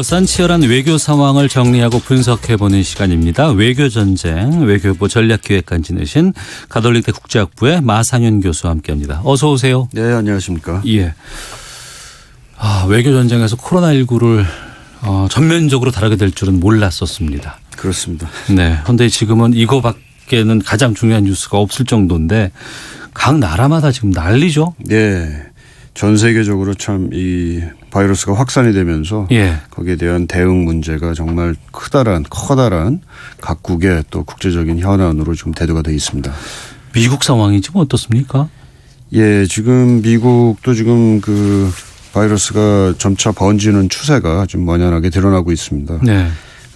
치열한 외교 상황을 정리하고 분석해보는 시간입니다. 외교전쟁, 외교부 전략기획관 지내신 가톨릭대 국제학부의 마상현 교수와 함께합니다. 어서 오세요. 네, 안녕하십니까. 예. 외교전쟁에서 코로나19를 전면적으로 다루게 될 줄은 몰랐었습니다. 그렇습니다. 네. 그런데 지금은 이거밖에는 가장 중요한 뉴스가 없을 정도인데 각 나라마다 지금 난리죠. 네. 전 세계적으로 참 이 바이러스가 확산이 되면서 거기에 대한 대응 문제가 정말 커다란 각국의 또 국제적인 현안으로 좀 대두가 되어 있습니다. 미국 상황이 지금 어떻습니까? 예, 지금 미국도 지금 그 바이러스가 점차 번지는 추세가 좀 만연하게 드러나고 있습니다. 네.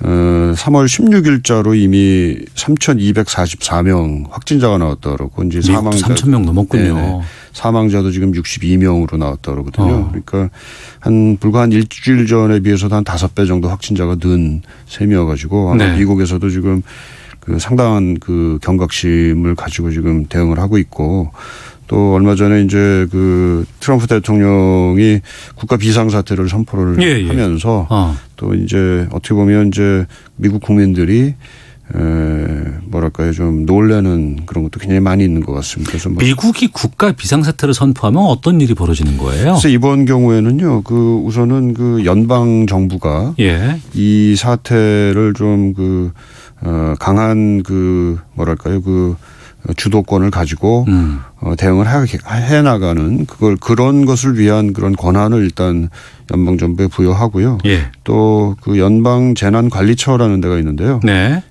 3월 16일자로 이미 3,244명 확진자가 나왔다 그러고 이제 사망자 3,000명 넘었군요. 네네. 사망자도 지금 62명으로 나왔다 그러거든요. 그러니까 불과 한 일주일 전에 비해서도 한 5배 정도 확진자가 는 셈이어가지고 아마 미국에서도 지금 그 상당한 그 경각심을 가지고 지금 대응을 하고 있고 또 얼마 전에 이제 그 트럼프 대통령이 국가 비상사태를 선포를 하면서 또 이제 어떻게 보면 이제 미국 국민들이 뭐랄까요 좀 놀라는 그런 것도 굉장히 많이 있는 것 같습니다. 그래서 미국이 국가 비상사태를 선포하면 어떤 일이 벌어지는 거예요? 그래서 이번 경우에는요, 그 우선은 그 연방 정부가 이 사태를 좀 그 강한 그 뭐랄까요 그 주도권을 가지고 대응을 해 나가는 그런 것을 위한 그런 권한을 일단 연방 정부에 부여하고요. 또 그 연방 재난 관리처라는 데가 있는데요.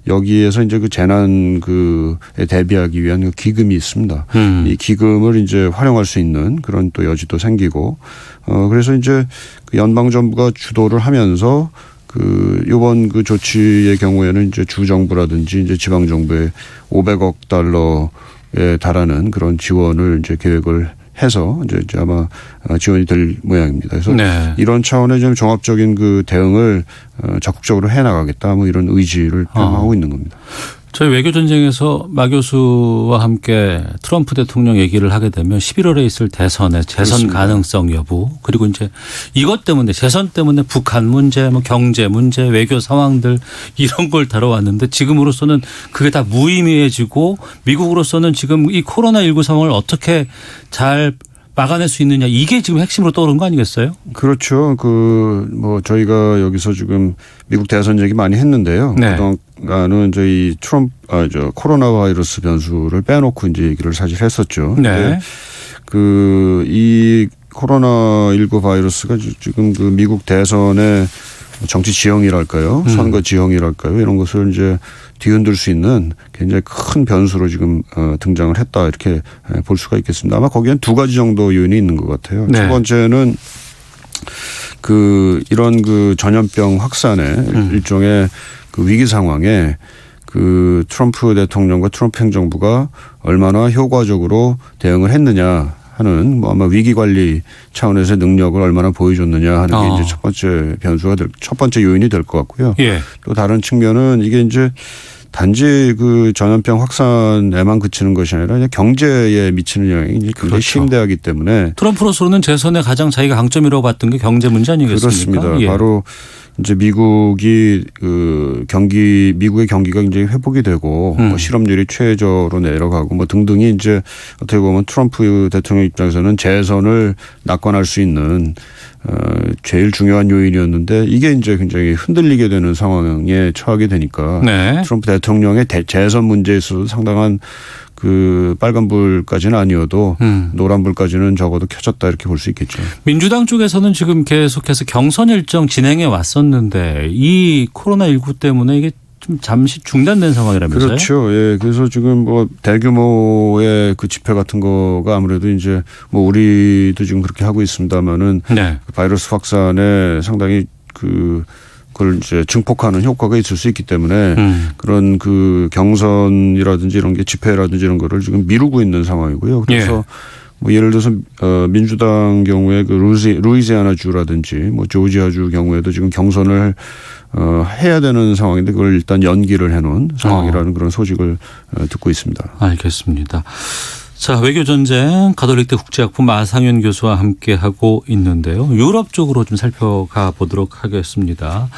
여기에서 이제 그 재난 그에 대비하기 위한 그 기금이 있습니다. 이 기금을 이제 활용할 수 있는 그런 또 여지도 생기고 그래서 이제 그 연방 정부가 주도를 하면서 그 이번 그 조치의 경우에는 이제 주 정부라든지 이제 지방 정부에 500억 달러에 달하는 그런 지원을 이제 계획을 해서 이제 아마 지원이 될 모양입니다. 그래서 이런 차원의 좀 종합적인 그 대응을 적극적으로 해 나가겠다 뭐 이런 의지를 표명하고 있는 겁니다. 저희 외교전쟁에서 마 교수와 함께 트럼프 대통령 얘기를 하게 되면 11월에 있을 대선의 재선 그렇습니다. 가능성 여부 그리고 이제 이것 때문에 재선 때문에 북한 문제 뭐 경제 문제 외교 상황들 이런 걸 다뤄왔는데 지금으로서는 그게 다 무의미해지고 미국으로서는 지금 이 코로나19 상황을 어떻게 잘 막아낼 수 있느냐 이게 지금 핵심으로 떠오른 거 아니겠어요? 그렇죠. 뭐 저희가 여기서 지금 미국 대선 얘기 많이 했는데요. 그동안은 저희 코로나 바이러스 변수를 빼놓고 이제 얘기를 사실 했었죠. 이 코로나19 바이러스가 지금 그 미국 대선의 정치 지형이랄까요, 선거 지형이랄까요, 이런 것을 이제 뒤흔들 수 있는 굉장히 큰 변수로 지금 등장을 했다 이렇게 볼 수가 있겠습니다. 아마 거기엔 두 가지 정도 요인이 있는 것 같아요. 첫 번째는 이런 그 전염병 확산의 일종의 그 위기 상황에 그 트럼프 대통령과 트럼프 행정부가 얼마나 효과적으로 대응을 했느냐 하는 뭐 아마 위기 관리 차원에서의 능력을 얼마나 보여줬느냐 하는 게 이제 첫 번째 요인이 될 것 같고요. 또 다른 측면은 이게 이제 단지 그 전염병 확산에만 그치는 것이 아니라 그냥 경제에 미치는 영향이 굉장히 심대하기 때문에 트럼프로서는 재선에 가장 자기가 강점이라고 봤던 게 경제 문제 아니겠습니까? 그렇습니다. 바로 이제 미국의 경기가 굉장히 회복이 되고 뭐 실업률이 최저로 내려가고 뭐 등등이 이제 어떻게 보면 트럼프 대통령 입장에서는 재선을 낙관할 수 있는 제일 중요한 요인이었는데 이게 이제 굉장히 흔들리게 되는 상황에 처하게 되니까 트럼프 대통령의 재선 문제에 있어서 상당한 그 빨간불까지는 아니어도 노란불까지는 적어도 켜졌다 이렇게 볼 수 있겠죠. 민주당 쪽에서는 지금 계속해서 경선 일정 진행해 왔었는데 이 코로나19 때문에 이게 좀 잠시 중단된 상황이라면서요? 그렇죠. 그래서 지금 뭐 대규모의 그 집회 같은 거가 아무래도 이제 뭐 우리도 지금 그렇게 하고 있습니다만은 그 바이러스 확산에 상당히 그걸 이제 증폭하는 효과가 있을 수 있기 때문에 그런 그 경선이라든지 이런 게 집회라든지 이런 거를 지금 미루고 있는 상황이고요. 그래서 뭐 예를 들어서 민주당 경우에 그 루이지아나 주라든지 뭐 조지아주 경우에도 지금 경선을 해야 되는 상황인데 그걸 일단 연기를 해놓은 상황이라는 그런 소식을 듣고 있습니다. 알겠습니다. 자, 외교전쟁 가톨릭대 국제학부 마상현 교수와 함께하고 있는데요. 유럽 쪽으로 좀 살펴가 보도록 하겠습니다.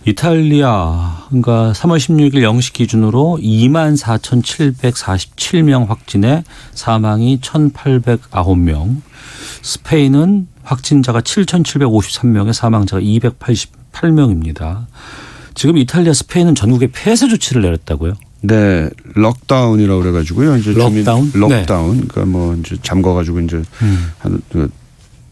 이탈리아, 그러니까 3월 16일 0시 기준으로 24,747명 확진에 사망이 1,809명. 스페인은 확진자가 7,753명에 사망자가 288명입니다. 지금 이탈리아, 스페인은 전국에 폐쇄 조치를 내렸다고요? 네, 록다운이라고 그래가지고요. 이제 록다운? 록다운. 네. 그러니까 뭐 이제 잠궈가지고 이제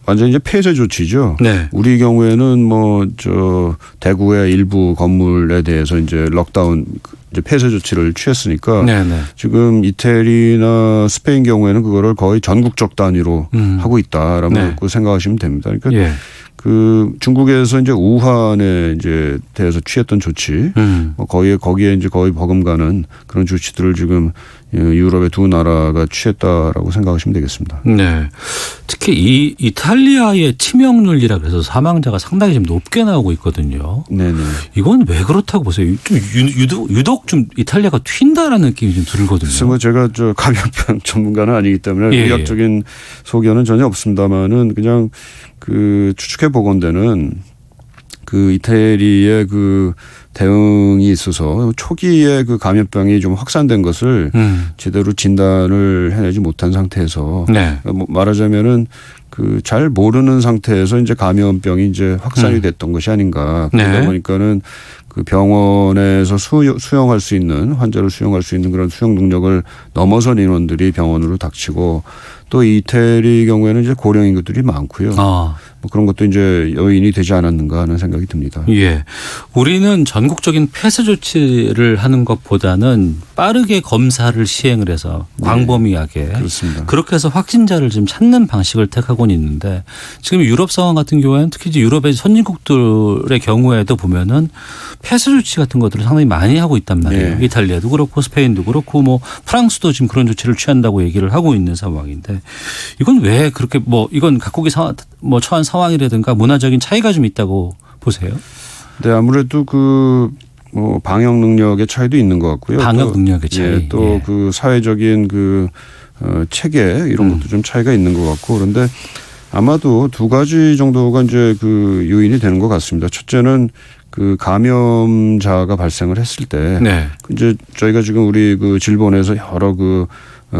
완전 이제 폐쇄 조치죠. 네. 우리 경우에는 뭐 저 대구의 일부 건물에 대해서 이제 록다운 이제 폐쇄 조치를 취했으니까 네네. 지금 이태리나 스페인 경우에는 그거를 거의 전국적 단위로 하고 있다라고 네. 생각하시면 됩니다. 그러니까. 예. 그 중국에서 이제 우한에 이제 대해서 취했던 조치, 뭐 거기에 이제 거의 버금가는 그런 조치들을 지금 유럽의 두 나라가 취했다라고 생각하시면 되겠습니다. 네. 특히 이 이탈리아의 치명률이라 그래서 사망자가 상당히 좀 높게 나오고 있거든요. 네네. 이건 왜 그렇다고 보세요? 좀 유독 좀 이탈리아가 튄다라는 느낌이 좀 들거든요. 그래서 뭐 제가 저 감염병 전문가는 아니기 때문에 의학적인 소견은 전혀 없습니다만은 그냥 그 추측해 보건대는 그 이태리의 그 대응이 있어서 초기에 그 감염병이 좀 확산된 것을 제대로 진단을 해내지 못한 상태에서 네. 말하자면은 그 잘 모르는 상태에서 이제 감염병이 이제 확산이 됐던 것이 아닌가. 그러다 네. 보니까는 그 병원에서 수용할 수 있는 환자를 수용할 수 있는 그런 수용 능력을 넘어선 인원들이 병원으로 닥치고 또 이태리 경우에는 이제 고령 인구들이 많고요. 뭐 그런 것도 이제 요인이 되지 않았는가 하는 생각이 듭니다. 예. 우리는 전국적인 폐쇄 조치를 하는 것보다는 빠르게 검사를 시행을 해서 광범위하게 네. 그렇습니다. 그렇게 해서 확진자를 지금 찾는 방식을 택하고는 있는데 지금 유럽 상황 같은 경우에는 특히 이제 유럽의 선진국들의 경우에도 보면은 폐쇄 조치 같은 것들을 상당히 많이 하고 있단 말이에요. 네. 이탈리아도 그렇고 스페인도 그렇고 뭐 프랑스도 지금 그런 조치를 취한다고 얘기를 하고 있는 상황인데 이건 왜 그렇게 뭐 이건 각국이 뭐 처한 상황이라든가 문화적인 차이가 좀 있다고 보세요? 네, 아무래도 그 뭐 방역 능력의 차이도 있는 것 같고요. 방역 능력의 차이. 예, 또 그 사회적인 그 체계 이런 것도 좀 차이가 있는 것 같고 그런데 아마도 두 가지 정도가 이제 그 요인이 되는 것 같습니다. 첫째는 그 감염자가 발생을 했을 때 네. 이제 저희가 지금 우리 그 질본에서 여러 그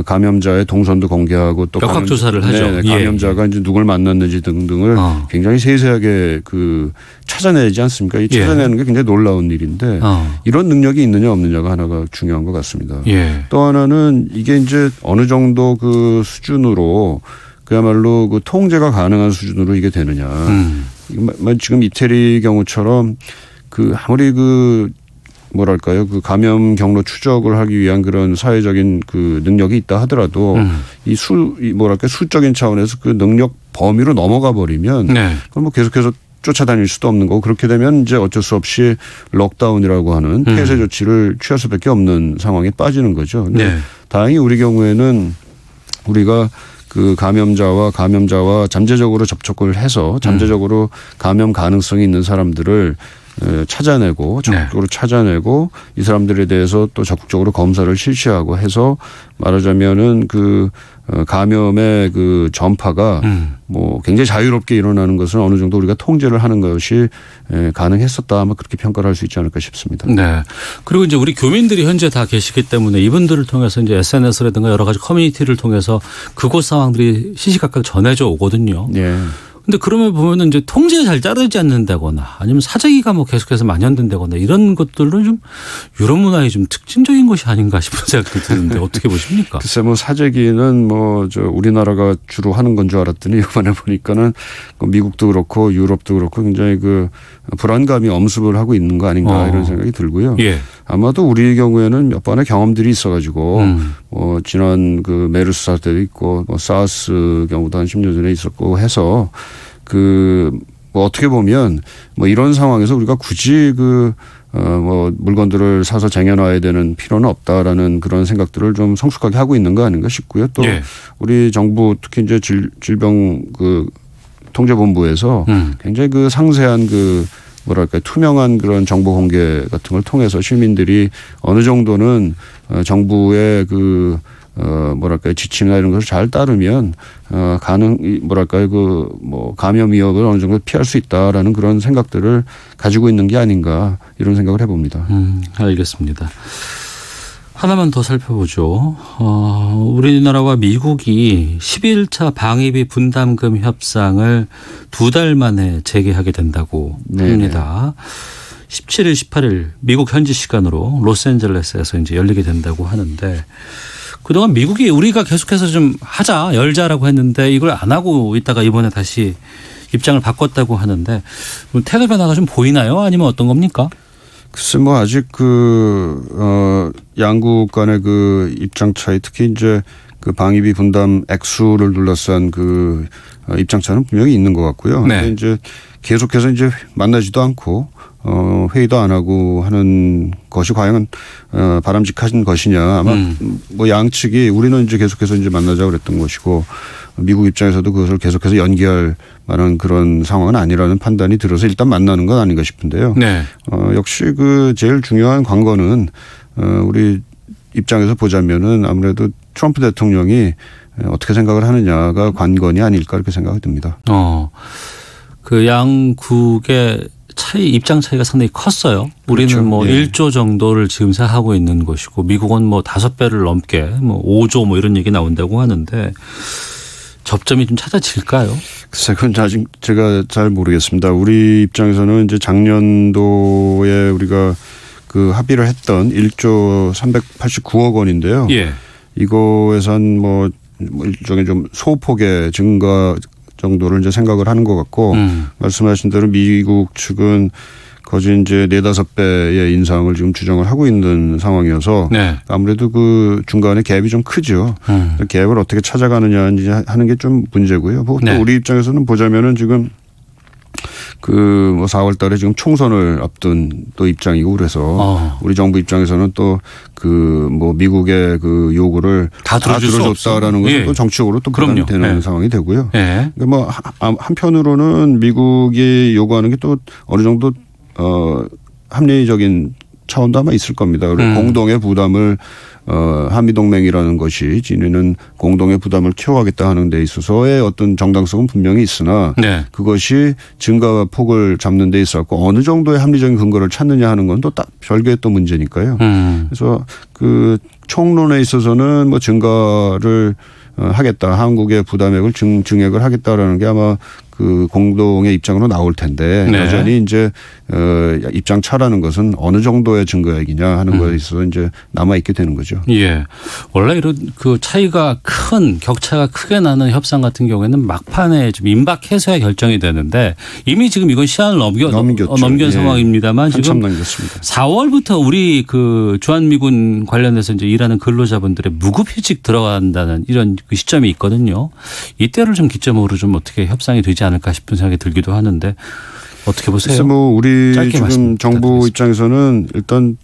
감염자의 동선도 공개하고 또 역학 조사를 하죠. 네, 감염자가 이제 누굴 만났는지 등등을 굉장히 세세하게 그 찾아내지 않습니까? 이 찾아내는 게 굉장히 놀라운 일인데 이런 능력이 있느냐 없느냐가 하나가 중요한 것 같습니다. 또 하나는 이게 이제 어느 정도 그 수준으로 그야말로 그 통제가 가능한 수준으로 이게 되느냐. 지금 이태리 경우처럼 그 아무리 그 뭐랄까요 그 감염 경로 추적을 하기 위한 그런 사회적인 그 능력이 있다 하더라도 이 뭐랄까 수적인 차원에서 그 능력 범위로 넘어가 버리면 네. 그럼 뭐 계속해서 쫓아다닐 수도 없는 거고 그렇게 되면 이제 어쩔 수 없이 록다운이라고 하는 폐쇄 조치를 취할 수밖에 없는 상황에 빠지는 거죠. 근데 네. 다행히 우리 경우에는 우리가 그 감염자와 잠재적으로 접촉을 해서 잠재적으로 감염 가능성이 있는 사람들을 찾아내고 적극적으로 찾아내고 이 사람들에 대해서 또 적극적으로 검사를 실시하고 해서 말하자면은 그 감염의 그 전파가 뭐 굉장히 자유롭게 일어나는 것은 어느 정도 우리가 통제를 하는 것이 가능했었다 아마 그렇게 평가를 할 수 있지 않을까 싶습니다. 네. 그리고 이제 우리 교민들이 현재 다 계시기 때문에 이분들을 통해서 이제 SNS라든가 여러 가지 커뮤니티를 통해서 그곳 상황들이 시시각각 전해져 오거든요. 네. 근데 그러면 보면은 이제 통제 잘 따르지 않는다거나 아니면 사재기가 뭐 계속해서 만연된다거나 이런 것들은 좀 유럽 문화의 좀 특징적인 것이 아닌가 싶은 생각도 드는데 어떻게 보십니까? 글쎄 뭐 사재기는 뭐 저 우리나라가 주로 하는 건 줄 알았더니 이번에 보니까는 미국도 그렇고 유럽도 그렇고 굉장히 그 불안감이 엄습을 하고 있는 거 아닌가 이런 생각이 들고요. 예. 아마도 우리 경우에는 몇 번의 경험들이 있어가지고 지난 그 메르스 사태도 있고 뭐 사스 경우도 한 10년 전에 있었고 해서 그 뭐 어떻게 보면 뭐 이런 상황에서 우리가 굳이 그 뭐 물건들을 사서 쟁여놔야 되는 필요는 없다라는 그런 생각들을 좀 성숙하게 하고 있는 거 아닌가 싶고요. 또 예. 우리 정부 특히 이제 질병 그 통제본부에서 굉장히 그 상세한 그 뭐랄까 투명한 그런 정보 공개 같은 걸 통해서 시민들이 어느 정도는 정부의 그 뭐랄까요 지침이나 이런 것을 잘 따르면 뭐랄까요 그 뭐 감염 위협을 어느 정도 피할 수 있다라는 그런 생각들을 가지고 있는 게 아닌가 이런 생각을 해봅니다. 알겠습니다. 하나만 더 살펴보죠. 우리나라와 미국이 11차 방위비 분담금 협상을 2달 만에 재개하게 된다고 합니다. 17일, 18일 미국 현지 시간으로 로스앤젤레스에서 이제 열리게 된다고 하는데 그동안 미국이 우리가 계속해서 좀 하자, 열자라고 했는데 이걸 안 하고 있다가 이번에 다시 입장을 바꿨다고 하는데 태도 변화가 좀 보이나요? 아니면 어떤 겁니까? 글쎄 뭐 아직 양국 간의 그 입장 차이 특히 이제 그 방위비 분담 액수를 둘러싼 그 입장 차는 분명히 있는 것 같고요. 네. 근데 이제 계속해서 이제 만나지도 않고 회의도 안 하고 하는 것이 과연 바람직한 것이냐 아마 뭐 양측이 우리는 이제 계속해서 이제 만나자고 그랬던 것이고 미국 입장에서도 그것을 계속해서 연기할 만한 그런 상황은 아니라는 판단이 들어서 일단 만나는 건 아닌가 싶은데요. 네. 역시 그 제일 중요한 관건은 우리 입장에서 보자면은 아무래도 트럼프 대통령이 어떻게 생각을 하느냐가 관건이 아닐까 이렇게 생각이 듭니다. 그 양국의 입장 차이가 상당히 컸어요. 우리는 그렇죠. 뭐 예. 1조 정도를 지금 생각하고 있는 것이고 미국은 뭐 5배를 넘게 뭐 5조 뭐 이런 얘기 나온다고 하는데 접점이 좀 찾아질까요? 글쎄, 그건 아직 제가 잘 모르겠습니다. 우리 입장에서는 이제 작년도에 우리가 그 합의를 했던 1조 389억 원인데요. 예. 이거에서 한 뭐 일종의 좀 소폭의 증가 정도를 이제 생각을 하는 것 같고 말씀하신 대로 미국 측은 거진 이제 4-5배의 인상을 지금 주장을 하고 있는 상황이어서 네. 아무래도 그 중간에 갭이 좀 크죠. 갭을 어떻게 찾아가느냐 하는 게 좀 문제고요. 또 네. 우리 입장에서는 보자면은 지금 그 뭐 4월 달에 지금 총선을 앞둔 또 입장이고 그래서 우리 정부 입장에서는 또 그 뭐 미국의 그 요구를 다 들어줬다라는 것은 예. 또 정치적으로 또 부담이 되는 예. 상황이 되고요. 예. 그러니까 뭐 한편으로는 미국이 요구하는 게 또 어느 정도 합리적인 차원도 아마 있을 겁니다. 그리고 공동의 부담을 한미동맹이라는 것이 지니는 공동의 부담을 키워가겠다 하는 데 있어서의 어떤 정당성은 분명히 있으나 네. 그것이 증가 폭을 잡는 데 있었고 어느 정도의 합리적인 근거를 찾느냐 하는 건 또 별개의 또 문제니까요. 그래서 그 총론에 있어서는 뭐 증가를 하겠다. 한국의 부담액을 증액을 하겠다라는 게 아마 그 공동의 입장으로 나올 텐데 네. 여전히 이제 입장 차라는 것은 어느 정도의 증거액이냐 하는 거에 있어서 이제 남아 있게 되는 거죠. 예. 원래 이런 그 차이가 격차가 크게 나는 협상 같은 경우에는 막판에 좀 임박해서야 결정이 되는데 이미 지금 이건 시한을 넘긴 예. 상황입니다만 한참 지금 넘겼습니다. 4월부터 우리 그 주한미군 관련해서 이제 일하는 근로자분들의 무급휴직 들어간다는 이런 그 시점이 있거든요. 이때를 좀 기점으로 좀 어떻게 협상이 되지 않을까 싶은 생각이 들기도 하는데 어떻게 보세요? 그래서 뭐 우리 지금 정부 부탁드리겠습니다. 입장에서는 일단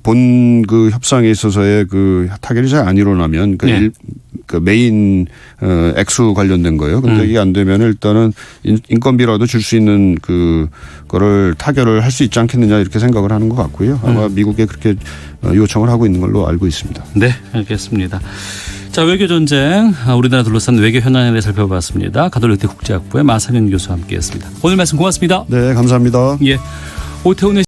본 그 협상에 있어서의 그 타결이 잘 안 일어나면 네. 그 메인 액수 관련된 거예요. 근데 이게 안 되면 일단은 인건비라도 줄 수 있는 그 거를 타결을 할 수 있지 않겠느냐 이렇게 생각을 하는 것 같고요. 아마 미국에 그렇게 요청을 하고 있는 걸로 알고 있습니다. 네, 알겠습니다. 자, 외교 전쟁, 우리나라 둘러싼 외교 현안에 대해 살펴봤습니다. 가톨릭대 국제학부의 마상현 교수와 함께했습니다. 오늘 말씀 고맙습니다. 네, 감사합니다. 예, 오태훈의